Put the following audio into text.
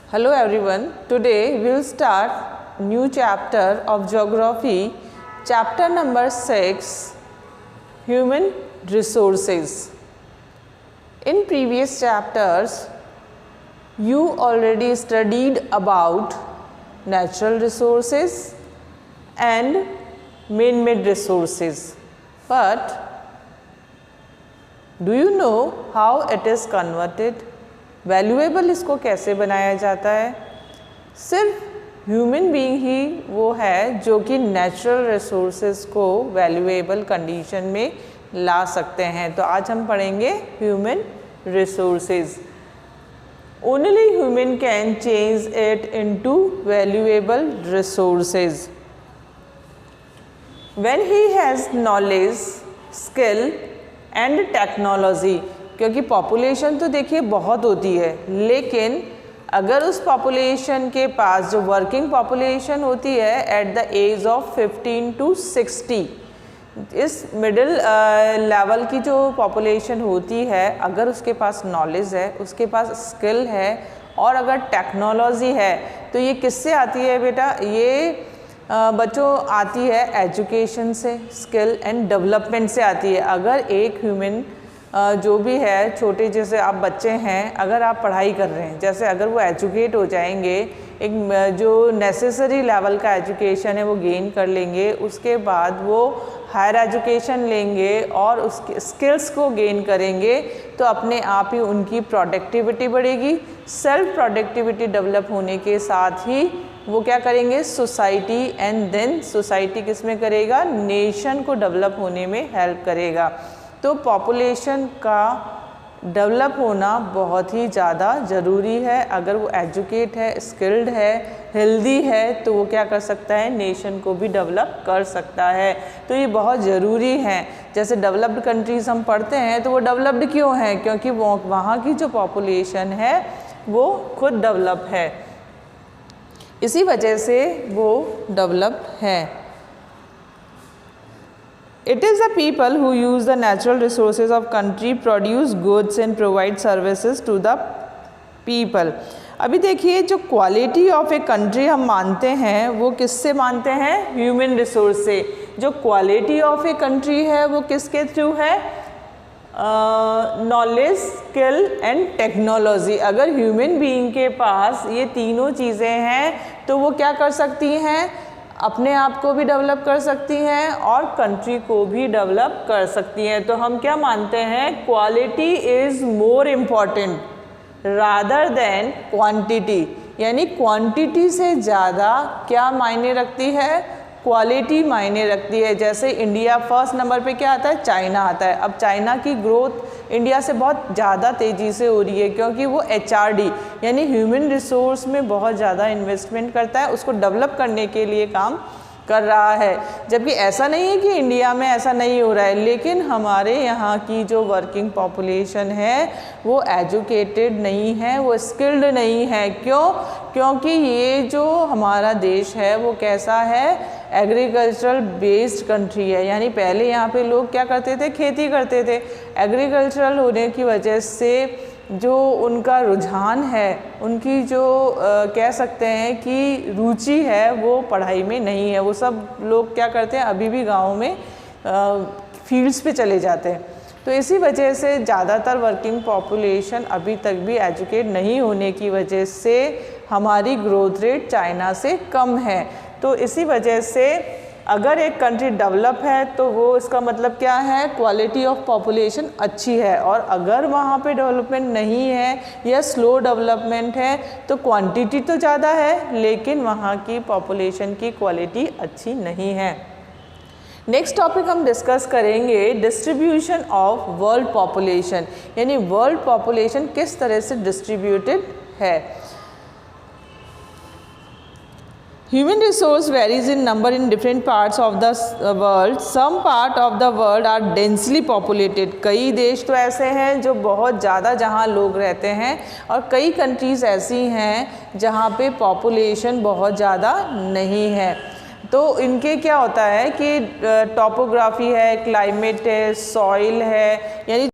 Hello everyone, today we will start new chapter of geography, chapter number 6, human resources. In previous chapters, you already studied about natural resources and man-made resources, but do you know how it is converted? Valuable इसको कैसे बनाया जाता है? सिर्फ human being ही वो है जो कि नेचुरल रिसोर्सेज को वैल्यूएबल कंडीशन में ला सकते हैं। तो आज हम पढ़ेंगे human resources. Only human can change it into valuable resources when he has knowledge, skill and technology. क्योंकि पॉपुलेशन तो देखिए बहुत होती है, लेकिन अगर उस पॉपुलेशन के पास जो वर्किंग पॉपुलेशन होती है at the age of 15 to 60, इस मिडिल लेवल की जो पॉपुलेशन होती है, अगर उसके पास नॉलेज है, उसके पास स्किल है और अगर टेक्नोलॉजी है, तो ये किससे आती है बेटा? ये बच्चों आती है एजुकेशन से, स्किल एंड डेवलपमेंट से आती है। अगर एक ह्यूमन जो भी है, छोटे जैसे आप बच्चे हैं, अगर आप पढ़ाई कर रहे हैं, जैसे अगर वो एजुकेट हो जाएंगे, एक जो नेसेसरी लेवल का एजुकेशन है वो गेन कर लेंगे, उसके बाद वो हायर एजुकेशन लेंगे और उसके स्किल्स को गेन करेंगे, तो अपने आप ही उनकी प्रोडक्टिविटी बढ़ेगी। सेल्फ प्रोडक्टिविटी डेवलप होने के साथ ही वो क्या करेंगे? सोसाइटी, एंड देन सोसाइटी किस में करेगा? नेशन को डेवलप होने में हेल्प करेगा। तो पॉपुलेशन का डेवलप होना बहुत ही ज़्यादा ज़रूरी है। अगर वो एजुकेट है, स्किल्ड है, हेल्दी है, तो वो क्या कर सकता है? नेशन को भी डेवलप कर सकता है। तो ये बहुत ज़रूरी है। जैसे डेवलप्ड कंट्रीज़ हम पढ़ते हैं, तो वो डेवलप्ड क्यों हैं? क्योंकि वो वहाँ की जो पॉपुलेशन है वो खुद डेवलप है, इसी वजह से वो डेवलप्ड है। It is the people who use the natural resources of country, produce goods and provide services to the people. अभी देखिए, जो क्वालिटी ऑफ ए कंट्री हम मानते हैं वो किससे मानते हैं? ह्यूमन रिसोर्स से। जो क्वालिटी ऑफ ए कंट्री है वो किसके थ्रू है? Knowledge, skill and technology. अगर ह्यूमन बीइंग के पास ये तीनों चीज़ें हैं तो वो क्या कर सकती हैं? अपने आप को भी डेवलप कर सकती हैं और कंट्री को भी डेवलप कर सकती हैं। तो हम क्या मानते हैं? Quality is more important rather than quantity. यानी क्वांटिटी से ज़्यादा क्या मायने रखती है? क्वालिटी मायने रखती है। जैसे इंडिया फर्स्ट नंबर पे क्या आता है? चाइना आता है। अब चाइना की ग्रोथ इंडिया से बहुत ज़्यादा तेज़ी से हो रही है, क्योंकि वो HRD यानी ह्यूमन रिसोर्स में बहुत ज़्यादा इन्वेस्टमेंट करता है, उसको डेवलप करने के लिए काम कर रहा है। जबकि ऐसा नहीं है कि इंडिया में ऐसा नहीं हो रहा है, लेकिन हमारे यहाँ की जो वर्किंग पॉपुलेशन है वो एजुकेटेड नहीं है, वो स्किल्ड नहीं है। क्यों? क्योंकि ये जो हमारा देश है वो कैसा है? एग्रीकल्चरल बेस्ड कंट्री है। यानी पहले यहाँ पे लोग क्या करते थे? खेती करते थे। एग्रीकल्चरल होने की वजह से जो उनका रुझान है, उनकी जो कह सकते हैं कि रुचि है, वो पढ़ाई में नहीं है। वो सब लोग क्या करते हैं? अभी भी गाँव में फील्ड्स पे चले जाते हैं। तो इसी वजह से ज़्यादातर वर्किंग पॉपुलेशन अभी तक भी एजुकेट नहीं होने की वजह से हमारी ग्रोथ रेट चाइना से कम है। तो इसी वजह से अगर एक कंट्री डेवलप है तो वो इसका मतलब क्या है? क्वालिटी ऑफ पॉपुलेशन अच्छी है। और अगर वहाँ पे डेवलपमेंट नहीं है या स्लो डेवलपमेंट है तो क्वांटिटी तो ज़्यादा है, लेकिन वहाँ की पॉपुलेशन की क्वालिटी अच्छी नहीं है। नेक्स्ट टॉपिक हम डिस्कस करेंगे डिस्ट्रीब्यूशन ऑफ वर्ल्ड पॉपुलेशन। यानी वर्ल्ड पॉपुलेशन किस तरह से डिस्ट्रीब्यूटेड है। Human resource varies in number in different parts of the world. Some part of the world are densely populated. कई देश तो ऐसे हैं जो बहुत ज़्यादा जहाँ लोग रहते हैं, और कई कंट्रीज़ ऐसी हैं जहाँ पे पॉपुलेशन बहुत ज़्यादा नहीं है। तो इनके क्या होता है कि टोपोग्राफी है, क्लाइमेट है, सॉइल है, यानी